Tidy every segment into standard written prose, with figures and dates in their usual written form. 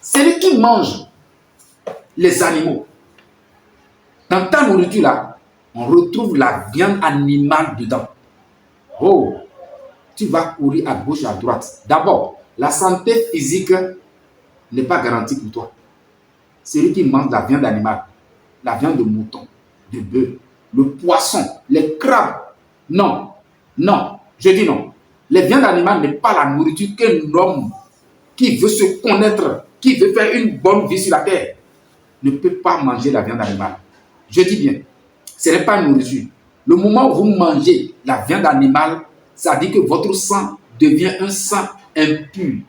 Celui qui mange les animaux, dans ta nourriture là, on retrouve la viande animale dedans. Oh, tu vas courir à gauche, à droite. D'abord, la santé physique n'est pas garantie pour toi. Celui qui mange la viande animale, la viande de mouton, de bœuf, le poisson, les crabes, non, non, je dis non. Les viandes animales n'est pas la nourriture qu'un homme qui veut se connaître, qui veut faire une bonne vie sur la terre, ne peut pas manger la viande animale. Je dis bien, ce n'est pas une nourriture. Le moment où vous mangez la viande animale, ça dit que votre sang devient un sang impur.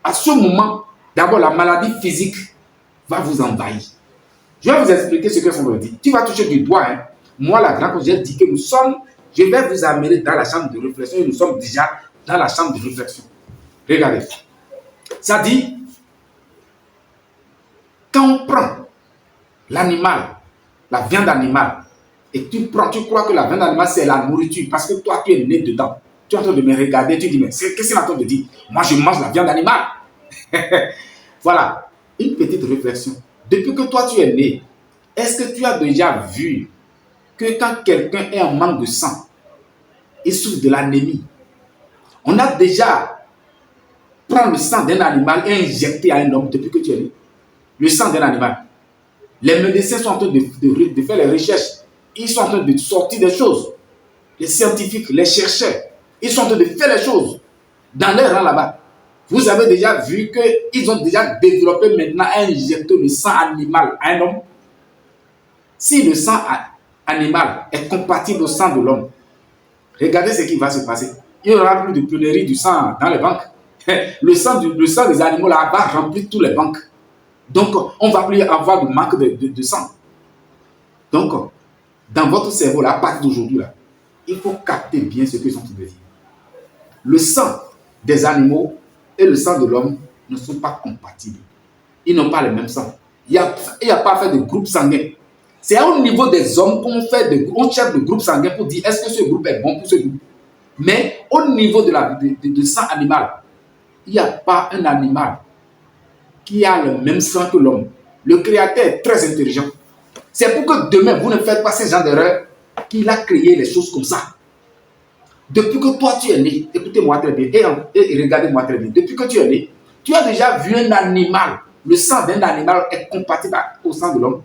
À ce moment, d'abord, la maladie physique va vous envahir. Je vais vous expliquer ce que ça veut dire. Tu vas toucher du doigt. Hein. Moi, la grande, j'ai dit que nous sommes, je vais vous amener dans la chambre de réflexion et nous sommes déjà dans la chambre de réflexion. Regardez. Ça dit, quand on prend l'animal, la viande animale, et tu crois que la viande animale c'est la nourriture parce que toi tu es né dedans. Tu es en train de me regarder, tu dis mais qu'est-ce qu'il est en train de dire? Moi je mange la viande animale. Voilà, une petite réflexion. Depuis que toi tu es né, est-ce que tu as déjà vu que quand quelqu'un est en manque de sang, il souffre de l'anémie? On a déjà pris le sang d'un animal et injecté à un homme depuis que tu es né. Le sang d'un animal. Les médecins sont en train de faire les recherches. Ils sont en train de sortir des choses. Les scientifiques, les chercheurs, ils sont en train de faire les choses dans leur rang là-bas. Vous avez déjà vu qu'ils ont déjà développé maintenant à injecter le sang animal à un homme. Si le sang animal est compatible au sang de l'homme, regardez ce qui va se passer. Il n'y aura plus de pénurie du sang dans les banques. Le sang des animaux là va remplir toutes les banques. Donc, on ne va plus avoir de manque de sang. Donc, dans votre cerveau, là, à partir d'aujourd'hui, là, il faut capter bien ce que sont en train de dire. Le sang des animaux et le sang de l'homme ne sont pas compatibles. Ils n'ont pas le même sang. Il n'y a pas à faire de groupe sanguin. C'est au niveau des hommes qu'on cherche de groupe sanguin pour dire est-ce que ce groupe est bon pour ce groupe. Mais au niveau de sang animal, il n'y a pas un animal qui a le même sang que l'homme. Le Créateur est très intelligent. C'est pour que demain, vous ne faites pas ce genre d'erreur qu'il a créé les choses comme ça. Depuis que toi, tu es né, écoutez-moi très bien et regardez-moi très bien. Depuis que tu es né, tu as déjà vu un animal. Le sang d'un animal est compatible au sang de l'homme.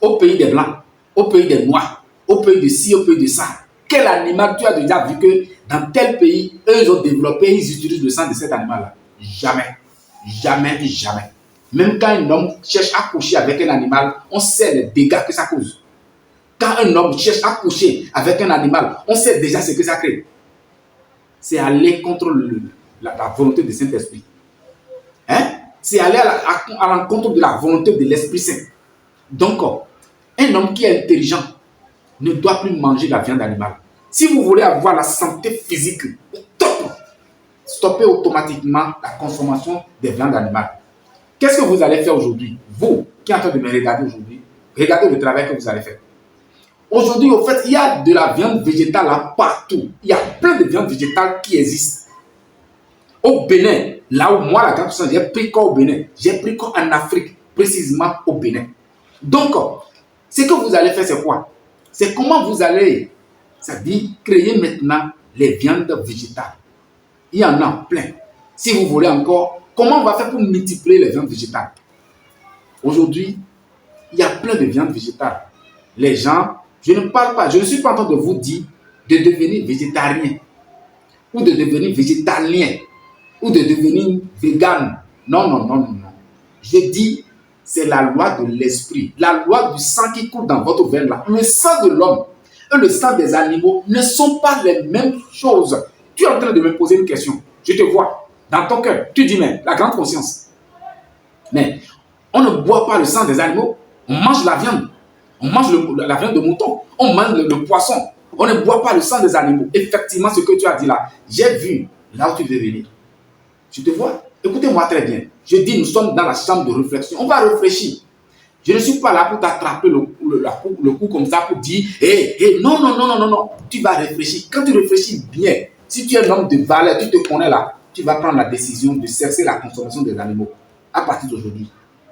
Au pays des Blancs, au pays des Noirs, au pays de ci, au pays de ça. Quel animal tu as déjà vu que dans tel pays, eux, ils ont développé, ils utilisent le sang de cet animal-là? Jamais. Jamais, jamais. Même quand un homme cherche à coucher avec un animal, on sait les dégâts que ça cause. Quand un homme cherche à coucher avec un animal, on sait déjà ce que ça crée. C'est aller contre la volonté du Saint-Esprit. Hein? C'est aller à l'encontre de la volonté de l'Esprit Saint. Donc, un homme qui est intelligent ne doit plus manger la viande animale. Si vous voulez avoir la santé physique, stoppez automatiquement la consommation des viandes animales. Qu'est-ce que vous allez faire aujourd'hui? Vous qui êtes en train de me regarder aujourd'hui, regardez le travail que vous allez faire. Aujourd'hui, au fait, il y a de la viande végétale là partout. Il y a plein de viandes végétales qui existent. Au Bénin, là où moi, la grande personne, j'ai pris quoi au Bénin? J'ai pris quoi en Afrique, précisément au Bénin. Donc, ce que vous allez faire, c'est quoi? C'est comment vous allez, c'est-à-dire créer maintenant les viandes végétales. Il y en a plein. Si vous voulez encore, comment on va faire pour multiplier les viandes végétales? Aujourd'hui, il y a plein de viandes végétales. Les gens, je ne suis pas en train de vous dire de devenir végétarien ou de devenir végétalien ou de devenir vegan. Non, non, non, non, non. Je dis, c'est la loi de l'esprit, la loi du sang qui coule dans votre veine là. Le sang de l'homme et le sang des animaux ne sont pas les mêmes choses. Tu es en train de me poser une question. Je te vois dans ton cœur. Tu dis, mais la grande conscience. Mais on ne boit pas le sang des animaux. On mange la viande. On mange la viande de mouton. On mange le poisson. On ne boit pas le sang des animaux. Effectivement, ce que tu as dit là, j'ai vu là où tu veux venir. Tu te vois? Écoutez-moi très bien. Je dis, nous sommes dans la chambre de réflexion. On va réfléchir. Je ne suis pas là pour t'attraper le cou comme ça pour dire, non, non, non, non, non, non. Tu vas réfléchir. Quand tu réfléchis bien, si tu es un homme de valeur, tu te connais là, tu vas prendre la décision de cesser la consommation des animaux à partir d'aujourd'hui.